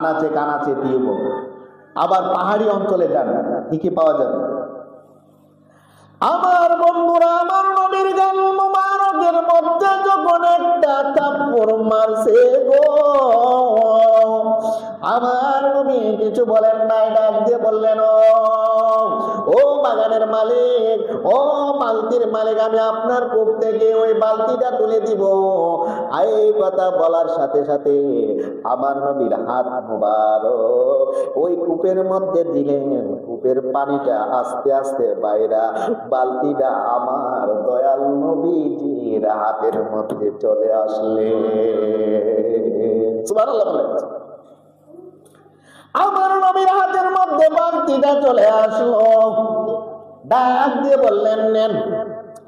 আনাচে কানাচে টিউব। আবার পাহাড়ি অঞ্চলে যান, ঠিকই পাওয়া যাবে। আমার বন্ধুরা, আমার নবীর গাল মুবারকের মধ্যে যখন একটা থাপ্পড় মারছে গো, আমার নবী কিছু বলেন নাই, ডাক দিয়ে বললেন, ও বাগানের মালিক, ও বালতির মালিক, আমি আপনার কূপ থেকে ওই বালতিটা তুলে দিব। এই কথা বলার সাথে সাথে আমার নবীর হাত মুবারক ওই কূপের মধ্যে দিলেন। কূপের পানিটা আস্তে আস্তে বাইরা বালতিটা আমার দয়াল নবীজির হাতের মধ্যে চলে আসলে। সুবহানাল্লাহ বলেন। আমার নবীর হাতের মধ্যে বালতিটা চলে আসলো। ডাক দিয়ে বললেন, নেন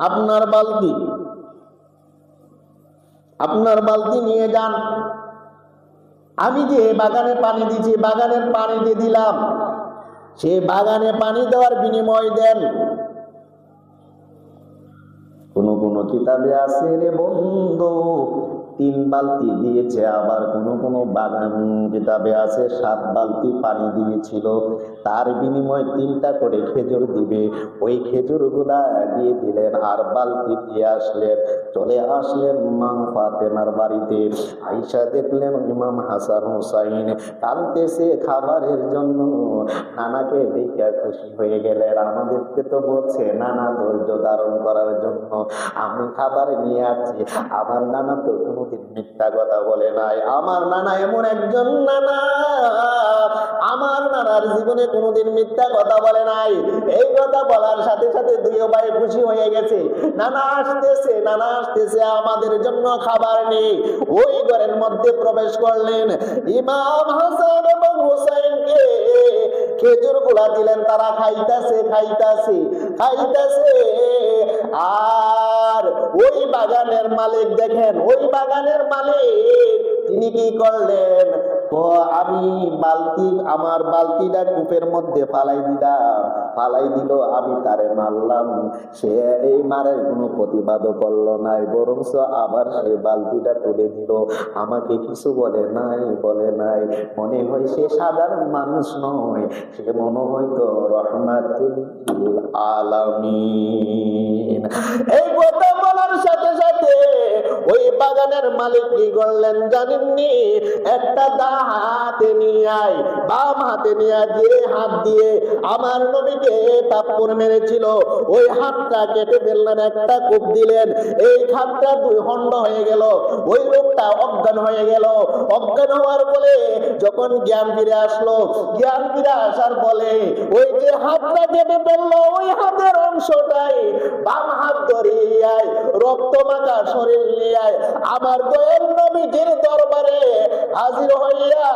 আপনার বালতি, আপনার বালতি নিয়ে যান। আমি যে বাগানে পানি দিয়েছি, বাগানের পানি দিয়ে দিলাম, সে বাগানে পানি দেওয়ার বিনিময় দেন। কোন কোন কিতাবে আছে রে বন্ধু 3 বালতি দিয়েছে, আবার কোন কোন বাগান কিতাবে আছে 7 বালতি পানি দিয়েছিল, তার বিনিময় 3টা করে খেজুর দিবে। ওই খেজুর গুলা দিয়ে দিলেন, আর বালতি দিয়ে আসলেন। চলে আসলেন মা ফাতেমার বাড়িতে। আয়েশা দেখলেন ইমাম হাসান হুসাইন কাঁদতেছে খাবারের জন্য। নানাকে দেখে খুশি হয়ে গেলেন। আমাদেরকে তো বলছে নানা ধৈর্য ধারণ করার জন্য, আমি খাবার নিয়ে আসছি। আমার নানা তো কোনোদিন মিথ্যা কথা বলে নাই। আমার নানা এমন একজন নানা, আমার নানার জীবনে কোনোদিন মিথ্যা কথা বলে নাই। এই কথা বলার সাথে সাথে 2 ভাই খুশি হয়ে গেছে। নানা আসতেছে, নানা আসতেছে, আমাদের জন্য খাবার নেই। ওই ঘরের মধ্যে প্রবেশ করলেন। ইমাম হাসান এবং হুসাইনকে খেজুর গুলা দিলেন, তারা খাইতাছে খাইতাছে খাইতাছে। আর ওই বাগানের মালিক দেখেন, ওই বাগানের মালিক তিনি কি করলেন, আমি বালতি, আমার বালতিটা কূপের মধ্যে ফালাই দিলাম, ফালাই দিল, আমি তারে মারলাম। সে এই মারের কোনো প্রতিবাদও করলো নাই, বরঞ্চ আবার সে বালতিটা তুলে দিল, আমাকে কিছু বলে নাই, বলে নাই। মনে হয় সে সাধারণ মানুষ নয়, সে মনে হয়তো রহমাতুল আলামিন। এই কথা বলার সাথে সাথে ওই বাগানের মালিক কি করলেন জানেননি, একটা দা হাতে নিয়ে আয়, বাম হাতে নিয়ে যে হাত দিয়ে আমার নবীকে থাপ্পড় মেরেছিল ওই হাতটা কেটে ফেললেন, একটা কোপ দিলেন, এই হাতটা 2 খণ্ড হয়ে গেল। ওই লোকটা অজ্ঞান হয়ে গেল। অজ্ঞান হওয়ার বলে যখন জ্ঞান ফিরে আসলো, জ্ঞান ফিরে আসার বলে ওই যে হাতটা কেটে ফেললো, ওই হাতের অংশটাই বাম হাত ধরিয়ে রক্ত মাখা শরীর নিয়ে আমার দয়াল নবীজির দরবারে হাজির হইয়া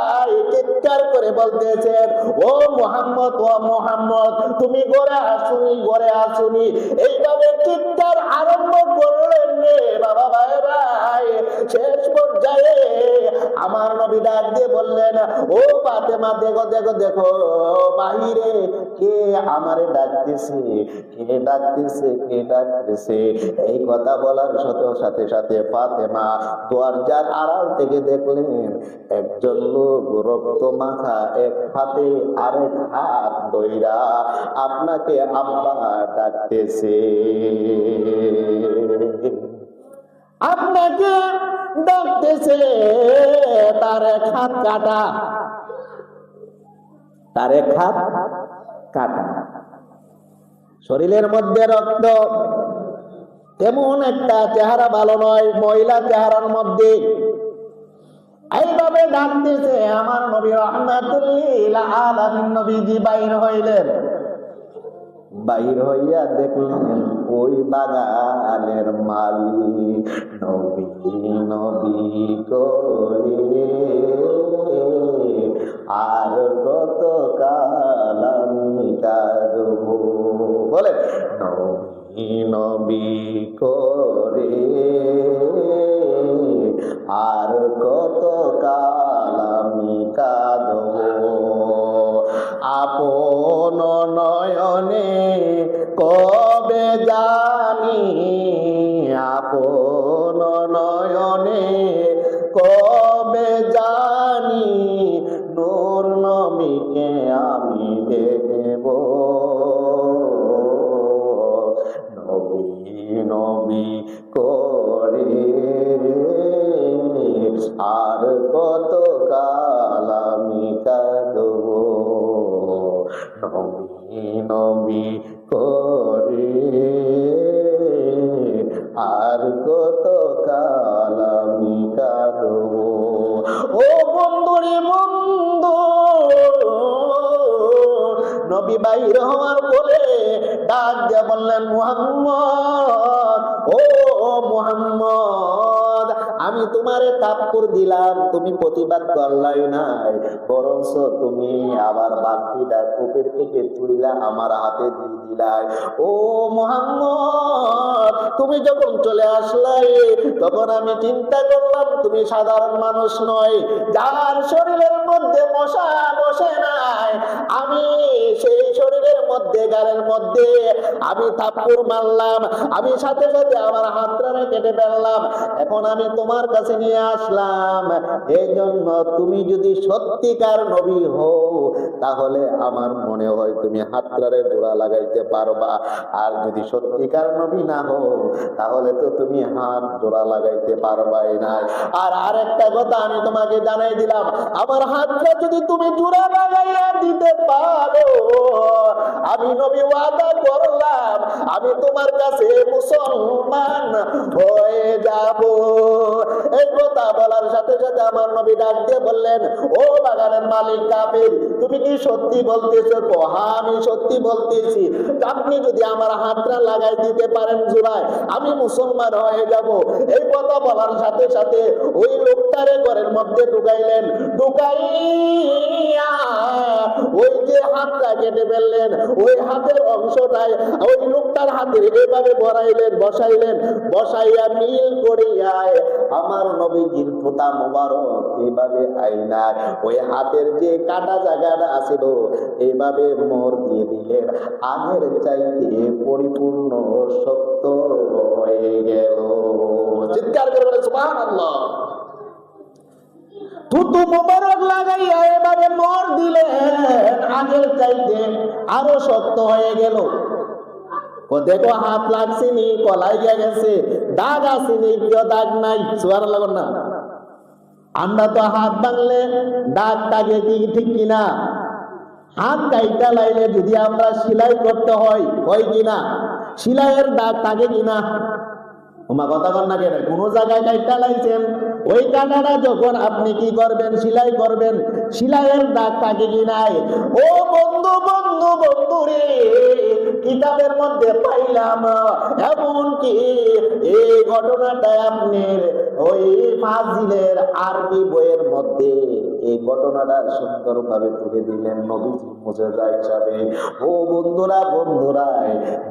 চিৎকার করে বলতেছেন, ও মুহাম্মদ, ও মুহাম্মদ, তুমি ঘরে আসুনি, ঘরে আসুনি। এইভাবে চিৎকার আরম্ভ করলেন রে বাবা, ভাই ভাই। শেষ পর্যায়ে আমার নবী ডাক দিয়ে বললেন, ও ফাতেমা, দেখো দেখো দেখো বাহিরে কে আমারে ডাকতেছে, কে ডাকতেছে, কে ডাকতেছে। এই কথা বলার সাথে সাথে ফাতেমা দরজার আড়াল থেকে দেখলেন একজন লোক রক্ত মাখা এক হাতে আরেক হাত ধইরা আপনাকে আব্বা ডাকতেছে, আপনাকে ডাকতেছে। তার এক হাত কাটা, তার এক হাত কাটা, শরীরের মধ্যে রক্ত, তেমন একটা চেহারা ভালো নয়, মহিলা চেহারার মধ্যে। এইভাবে ডাকতেছে। আমার নবী রাহমাতুল আলামিন নবীজি বাইর হইলেন। বাইর হইয়া দেখলেন ওই বাগানের মালিক নবী নবী করে আর কত কাল আমি কাঁদব, বলে নবী নবী করে আর কত কাল আমি কাঁদব। আপন নয়নে কবে জানি, আপন নয়নে কবে জানি নবীকে আমি দেখব, নবী নবী করে আর কত কাল আমি কাঁদব, নবী নবী করে আর কত কাল আমি কাঁদব। ও বন্ধুরে বন্ধু, নবী বাইর হওয়ার বলে ডাক দিয়ে বললেন, মুহাম্মদ, ও মুহাম্মদ, আমি তোমারে তাপ্পুর দিলাম, তুমি প্রতিবাদ করলাই নাই, বরঞ্চ তুমি আবার বালতিটা কূপের থেকে তুলিলা আমার হাতে দিয়ে দিলাই। ও মুহাম্মদ, তুমি যখন চলে আসলাই তখন আমি চিন্তা করলাম তুমি সাধারণ মানুষ নয়, যার শরীরের মধ্যে মশা বসে নাই, আমি সেই শরীরের মধ্যে গালের মধ্যে আমি থাপ্পড় মারলাম, আমি সাথে সাথে আমার হাতটা কেটে ফেললাম, এখন আমি তোমার কাছে নিয়ে আসলাম। এই জন্য তুমি যদি সত্যিকার নবী হও তাহলে আমার মনে হয় তুমি হাতটারে জোড়া লাগাইতে পারবা, আর যদি সত্যিকার নবী না হও তাহলে তো তুমি হাত জোড়া লাগাইতে পারবাই না। আর আরেকটা কথা আমি তোমাকে জানাই দিলাম, আমার হাতটা যদি তুমি জোড়া লাগাইয়া দিতে পারো, আমি নবী ওয়াদা করলাম আমি তোমার কাছে মুসলমান হয়ে যাব। এই কথা বলার সাথে সাথে আমার নবী ডাক দিয়ে বললেন, ও বাগানের মালিক কাফির, তুমি কি সত্যি বলতেছো? হ্যাঁ আমি সত্যি বলতেছি, আপনি যদি আমার হাতটা লাগাই দিতে পারেন জোড়ায়, আমি মুসলমান হয়ে যাব। এই কথা বলার সাথে সাথে ওই লোকটারে ঘরের মধ্যে ঢুকাইলেন, ঢুকাইয়া ওই যে হাতটা কেটে ফেললেন, ওই হাতের অংশটাই ওই লোকটার হাতে এভাবে বসাইলেন, বসাইয়া মিল করিয়া আমার নবীজির পোতা মোবারক এইভাবে আইনা ওই হাতের যে কাটা জায়গাটা আছিল এইভাবে মোর দিয়ে দিলেন, আগের চাইতে পরিপূর্ণ সত্য হয়ে গেল। চিৎকার করে বলে সুবহানাল্লাহ। থুতু মোবারক লাগাইয়া এভাবে মোর দিলেন, আগের চাইতে আরো শক্ত হয়ে গেল। ও দেখো হাত লাগছেনি, কলাই গিয়ে গেছে, দাগ আসেনি, কেউ দাগ নাই। সুবহানাল্লাহ না? আমরা তো হাত ভাঙলে দাগ টাগে কি ঠিক কিনা? হাত কাইটা লাইলে যদি আমরা সেলাই করতে হয় কিনা? সেলাইয়ের দাগ টাগে কিনা? ওমা কথা বল না কেন? কোন জায়গায় কাইটা লাইছেন, ওই কাটাটা যখন আপনি কি করবেন, সেলাই করবেন, সেলাইয়ের দাগ থাকে কি নাই? ও বন্ধু বন্ধু বন্ধু রে, কিতাবের মধ্যে পাইলাম এমন কি এই ঘটনাটা আপনার ওই ফাজিলের আরবি বইয়ের মধ্যে এই ঘটনাটা সুন্দরভাবে তুলে দিলেন নবীজি মুজিজা হিসাবে। ও বন্ধুরা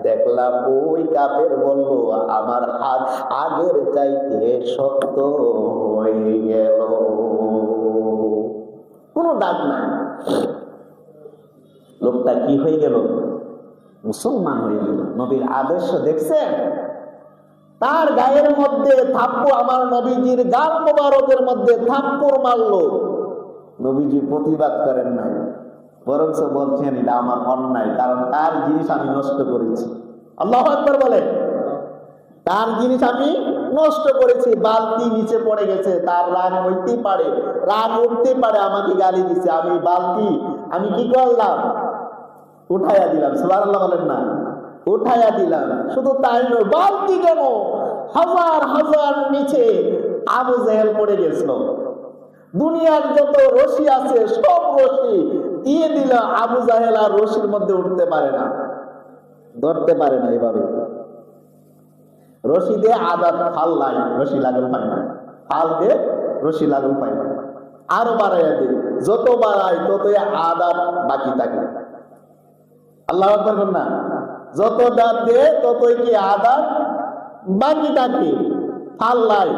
দেখলাম ওই কাফের বলল আমার হাত আগের চাইতে শক্ত হয়ে গেল, কোনো দাগ নাই। লোকটা কি হয়ে গেল? মুসলমান হয়ে গেল। নবীর আদর্শ দেখছেন? তার গায়ের মধ্যে থাপ্পড়, আমার নবীজির গাল মোবারকের মধ্যে থাপ্পড় মারলো, নবীজি প্রতিবাদ করেন নাই, বরঞ্চ বলছেন এটা আমার অন্যায়, কারণ তার জিনিস আমি নষ্ট করেছি। আল্লাহু আকবার বলে, তার জিনিস আমি নষ্ট করেছি, বালতি নিচে পড়ে গেছে, তার রাগ হইতেই পারে, রাগ উঠতে পারে, আমাকে গালি দিছে, আমি বালতি আমি কি করলাম? উঠাইয়া দিলাম। সুবহানাল্লাহ বলেন না? উঠাইয়া দিলাম। শুধু তাই নয়, বালতি কেন, হাজার হাজার নিচে আবু জেহেল পড়ে গেছিল। দুনিয়ার যত রশি আছে সব রশি দিয়ে দিল, আবু জাহেল আর রশির মধ্যে উঠতে পারে না, ধরতে পারে না। এইভাবে রশি দিয়ে আদাত ফাল লাই, রশি লাগাল পায় না, ফাল দিয়ে রশি লাগাল পায় না, আরো বাড়াইয়া দিই, যত বাড়াই ততই আদাত বাকি থাকে। আল্লাহু আকবার বলেন না? যত দাঁত দিয়ে ততই কি আদাত বাকি থাকে, ফাল লাই,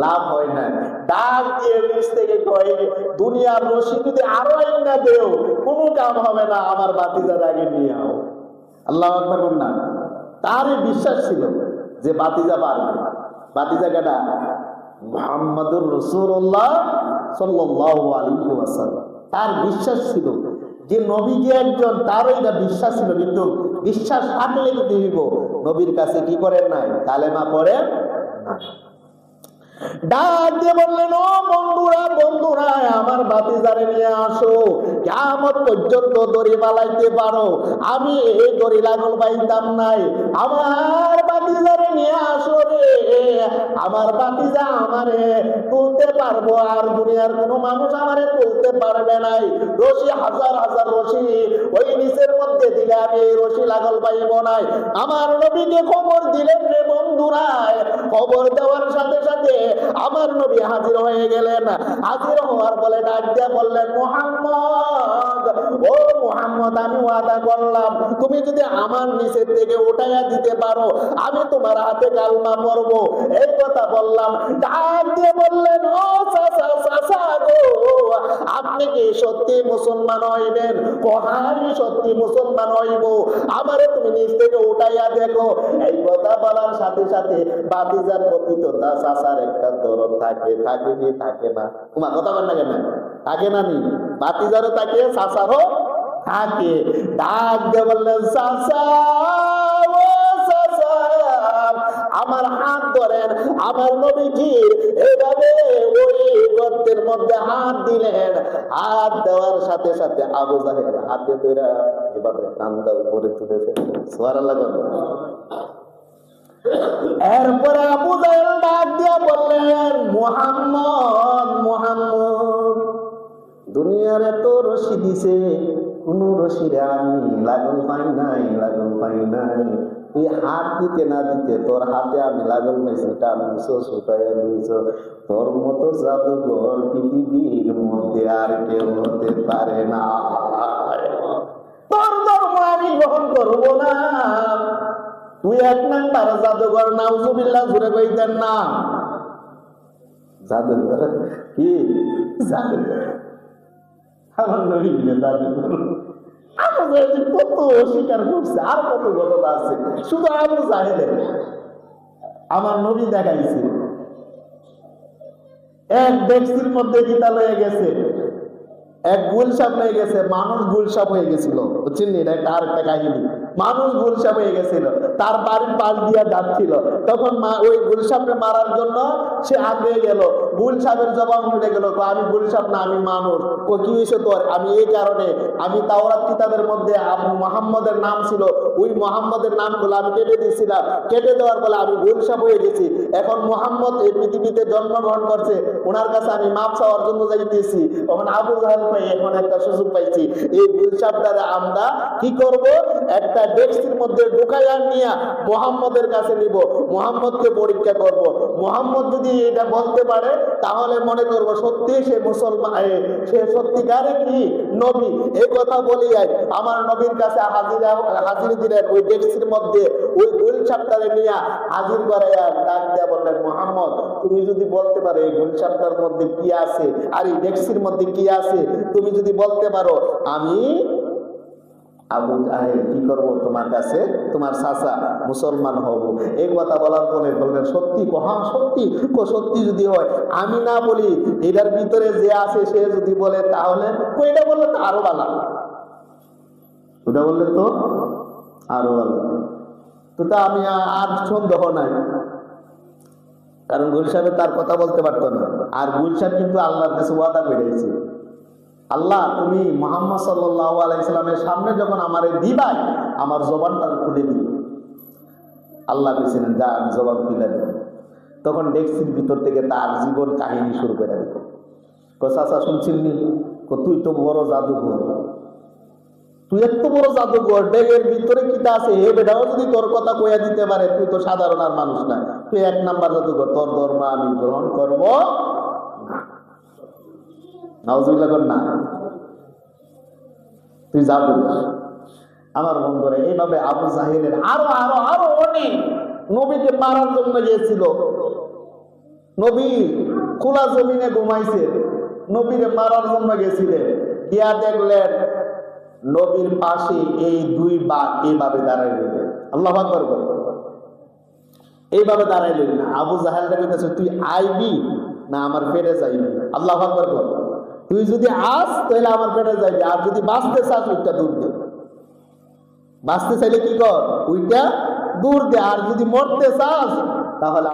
লাভ হয় না। ডাক দিয়ে নিচ থেকে কয়ে দুনিয়ার রশি যদি আরো না দেও কোনো কাম হবে না, আমার বাতিজার আগে নিয়ে আও। আল্লাহু আকবার বলেন না? তারই বিশ্বাস ছিল যে বাতিজা পারবে। বাতিজা কেটা? মুহাম্মাদুর রাসূলুল্লাহ সাল্লাল্লাহু আলাইহি ওয়াসাল্লাম। তার বিশ্বাস ছিল যে নবী যে একজন তারও এটা বিশ্বাস ছিল, কিন্তু বিশ্বাস থাকলে কি দিব, নবীর কাছে কি করেন নাই, কালেমা পড়েন না। ডাক দিয়ে বললেন, ও বন্ধুরা বন্ধুরা, আমার ভাতিজারে নিয়ে আসো, কিয়ামত পর্যন্ত দড়ি বালাইতে পারো, আমি এই দড়ি লাঙল বাইতাম নাই, আমার ভাতিজারে নিয়ে আসো রে, আমার ভাতিজা আমারে তুলতে পারবো, আর দুনিয়ার কোনো মানুষ আমারে তুলতে পারবে নাই। রশি হাজার হাজার রশি ওই নিচের মধ্যে দিলে আমি এই রশি লাঙল বাইব নাই। আমার নবীকে খবর দিলেন রে বন্ধুরা, খবর দেওয়ার সাথে সাথে আমার নবী হাজির হয়ে গেলেন। হাজির হওয়ার বলে ডাক দিয়ে বললেন, মুহাম্মদ, ও মুহাম্মদ, আমি ওয়াদা করলাম তুমি যদি আমার নিচের থেকে উঠাইয়া দিতে পারো আমি তোমার হাতে কালমা পড়বো। এই কথা বললাম। ডাক দিয়ে বললেন, ও চাচা চাচা গো, আপনি কি সত্যি মুসলমান হইবেন? আমি সত্যি মুসলমান হইব, আমারে তুমি নিচ থেকে উঠাইয়া দেখো। এই কথা বলার সাথে সাথে ভাতিজার প্রতি তো তা চাচার একটা দরদ থাকে, থাকে কি থাকে না? তোমার কথা বল না কেন? থাকে না নি? ভাতিজারও থাকে, চাচারও থাকে। ডাক দিয়ে বললেন, চাচা ও চাচা, আমার হাত ধরেন। আমার নবীজির এইভাবে ওই গর্তের মধ্যে হাত দিলেন। হাত দেওয়ার সাথে সাথে আবু জাহেল হাতে ধরে এভাবে কান্দা উপরে তুলে ফেললেন। সুবহানাল্লাহ। এরপরে আবু জাহেল ডাক দিয়া বললেন, মুহাম্মদ মুহাম্মদ, দুনিয়ার এত রশি দিছে, কোন রশিরে আমি লাগল পাই নাই, লাগল পাই নাই। তুই হাত দিতে না দিতে তোর হাতে আমি লাগল পাইছি, টানছো ছুটাইয়া দিয়েছ। তোর মতো জাদুঘর পৃথিবীর মধ্যে আর কেউ হতে পারে না। তোর ধর্ম আমি গ্রহণ করবো না। তুই এক নাম্বার জাদুঘর, নাউজুবিল্লাহ জুড়ে কইতেন না। জাদুঘর কি? জাদুঘর আমার নবী জাদুঘর। কত অস্বীকার করছে, আর কত ঘটনা আছে। শুধু আবু জাহেলের আমার নবী দেখাইছে। এক ডেক্সির মধ্যে গীতা লয়ে গেছে, এক গুলসাপ হয়ে গেছে, মানুষ গুলসাপ হয়ে গেছিল, বুঝছেন? এটা একটা আর একটা কাহিনী। মানুষ গুলসাপ হয়ে গেছিল, তার বাড়ির পাশ দিয়া যাচ্ছিল, তখন ওই গুলসাপকে মারার জন্য সে আগে গেল। গুলসাপের জবাব উঠে গেল, আমি গুলসাপ না, আমি মানুষ। ও কি হয়েছে তোর? আমি এই কারণে, আমি তাওরাত কিতাবের মধ্যে মুহাম্মদের নাম ছিল, ওই মুহাম্মদের নামগুলো আমি কেটে দিয়েছিলাম, কেটে দেওয়ার ফলে আমি গুলসাপ হয়ে গেছি। এখন মুহাম্মদ এই পৃথিবীতে জন্মগ্রহণ করছে, ওনার কাছে আমি মাপ চাওয়ার জন্য যাইতেছি। তখন আবু জাহেল ভাই এখন একটা সুযোগ পাইছি, এই গুলসাপ দ্বারা আমরা কি করব, একটা ডেস্কের মধ্যে ঢুকাইয়া নিয়ে মুহাম্মদের কাছে নিব, মুহাম্মদকে পরীক্ষা করব। মুহাম্মদ যদি এটা বলতে পারে তাহলে মনে করব সত্যি সে মুসলমান, সে সত্যিকারে কি নবী। এই কথা বলিয়াই আমার নবীর কাছে হাজির দিলেন। ওই ডেস্কের মধ্যে ওই গুলসাপটারে নিয়ে হাজির করাইয়া ডাক দেয়া বললেন, মুহাম্মদ, তুমি যদি বলতে পারো এই গুলসাপটার মধ্যে কি আছে আর এই ডেস্কের মধ্যে কি আছে, তুমি যদি বলতে পারো আমি আবু জাহেল কি করবো তোমার কাছে, তোমার চাচা মুসলমান হব। এই কথা বলার পরে বললেন, সত্যি? হ্যাঁ সত্যি। সত্যি যদি হয়, আমি না বলি, এটার ভিতরে যে আছে সে যদি বলে তাহলে? এটা বললে তো আরো ভালো, ওটা বললে তো আরো ভালো। তো তা আমি আর সন্দেহ নাই, কারণ গুলসাহেব তার কথা বলতে পারতো না। আর গুলসাহেব কিন্তু আল্লাহর কাছে ওয়াদা বেড়েছে, আল্লাহ তুমি মুহাম্মদ সাল্লাল্লাহু আলাইহি সাল্লামের সামনে যখন আমারে দিবাই, আমার জবানটা খুলে দিই। আল্লাহ বলেছিলেন, যা আমি জবান খুলে দেব। তখন ডেস্কের ভিতর থেকে তার জীবন কাহিনী শুরু করে দিল। চাচা শুনছিলি, তুই তো বড় জাদুঘর, তুই এত বড় জাদুঘর, ডেগের ভিতরে কিটা আছে হে বেটাও যদি তোর কথা কইয়া দিতে পারে, তুই তো সাধারণ আর মানুষ না, তুই এক নাম্বার জাদুঘর, তোর ধর্ম আমি গ্রহণ করব না। নাউজুবিল্লাহ কর না, তুই যাবি। আমার বন্ধুরা, এইভাবে আবু জাহেলের আরো আরো আরো অনেক নবীকে মারার জন্য গিয়েছিল। নবী খোলা জমিনে ঘুমাইছে, নবীরে মারার জন্য গেছিলেন। গিয়া দেখলেন নবীর পাশে এই দুই বাঘ এইভাবে দাঁড়াই রইলেন। আল্লাহু আকবার বল। এইভাবে দাঁড়াই রইলেন। আবু জাহেলটা বলতেছে, তুই আইবি না আমার পেটে যাইবি? আল্লাহু আকবার বল। তুই যদি আস তাহলে আমার পেটে যাবি, আর যদি বাঁচতে চাস ওইটা দূর দে। বাঁচতে চাইলে কি কর, ওইটা দূর দে। আর যদি মরতে চাস তাহলে